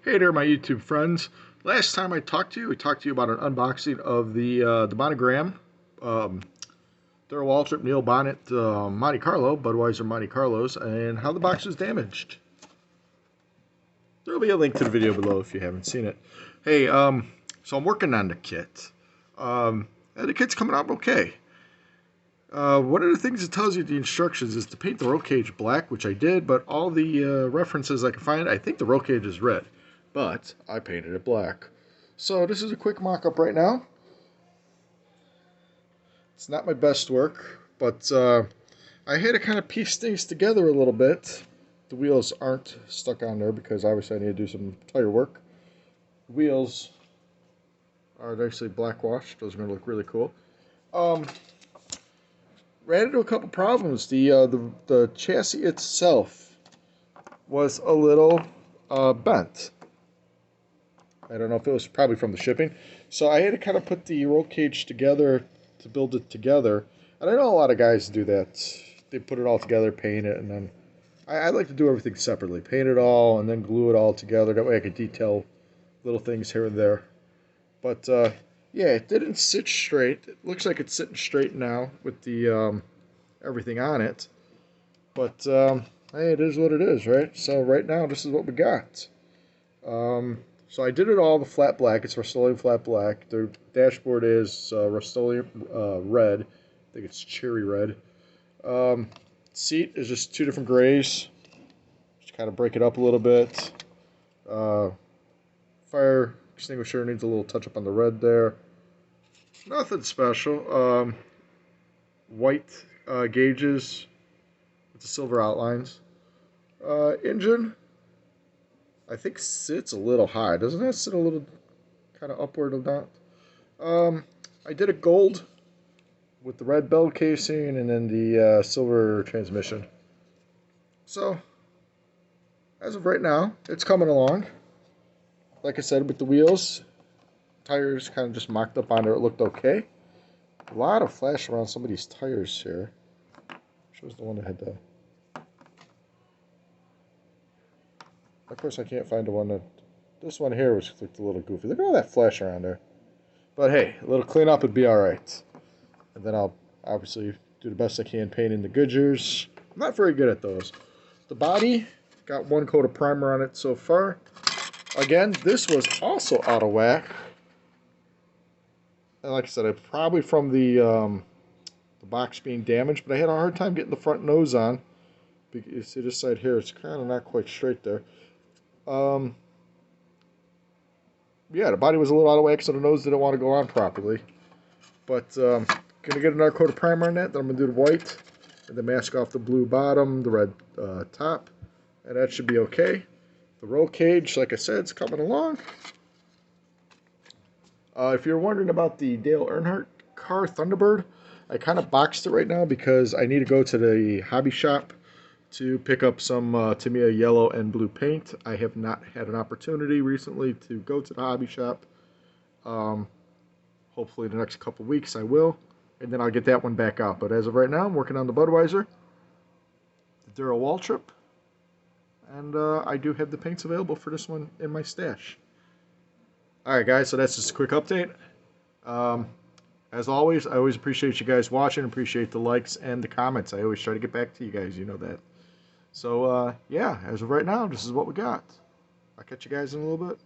Hey there, my YouTube friends. Last time I talked to you, we talked to you about an unboxing of the Monogram, um, Darrell Waltrip Neil Bonnet Monte Carlo, Budweiser Monte Carlos, and how the box was damaged. There will be a link to the video below if you haven't seen it. Hey, so I'm working on the kit. And the kit's coming out okay. One of the things it tells you the instructions is to paint the roll cage black, which I did, but all the references I can find, I think the roll cage is red, but I painted it black. So this is a quick mock-up right now. It's not my best work, but I had to kind of piece things together a little bit. The wheels aren't stuck on there because obviously I need to do some tire work. The wheels are actually black washed. Those are going to look really cool. Ran into a couple problems. The chassis itself was a little bent. I don't know if it was probably from the shipping. So I had to kind of put the roll cage together to build it together. And I know a lot of guys do that. They put it all together, paint it, and then I like to do everything separately. Paint it all and then glue it all together. That way I could detail little things here and there. But yeah, it didn't sit straight. It looks like it's sitting straight now with the everything on it. But hey, it is what it is, right? So right now, this is what we got. So I did it all the flat black. It's Rust-Oleum flat black. The dashboard is Rust-Oleum red. I think it's cherry red. Seat is just two different grays. Just kind of break it up a little bit. Fire extinguisher needs a little touch up on the red there. Nothing special. White gauges with the silver outlines. Engine, I think sits a little high. Doesn't that sit a little kind of upward of that? I did a gold with the red bell casing and then the silver transmission. So, as of right now, it's coming along. Like I said, with the wheels, tires kind of just mocked up on there. It looked okay. A lot of flash around some of these tires here. Shows the one that had the... Of course, I can't find the one that... This one here was looked a little goofy. Look at all that flash around there. But hey, a little cleanup would be alright. And then I'll obviously do the best I can painting the Goodyears. I'm not very good at those. The body, got one coat of primer on it so far. Again, this was also out of whack. And like I said, it's probably from the box being damaged, but I had a hard time getting the front nose on. You see this side here, it's kind of not quite straight there. Yeah, the body was a little out of whack, so the nose didn't want to go on properly. But going to get another coat of primer on that, then I'm going to do the white, and then mask off the blue bottom, the red top, and that should be okay. The roll cage, like I said, it's coming along. If you're wondering about the Dale Earnhardt car, Thunderbird, I kind of boxed it right now because I need to go to the hobby shop to pick up some Tamiya yellow and blue paint. I have not had an opportunity recently to go to the hobby shop. Hopefully the next couple weeks I will, and then I'll get that one back out. But as of right now, I'm working on the Budweiser, the Darrell Waltrip, and I do have the paints available for this one in my stash. Alright guys, so that's just a quick update. As always, I always appreciate you guys watching, appreciate the likes and the comments. I always try to get back to you guys, you know that. So, yeah, as of right now, this is what we got. I'll catch you guys in a little bit.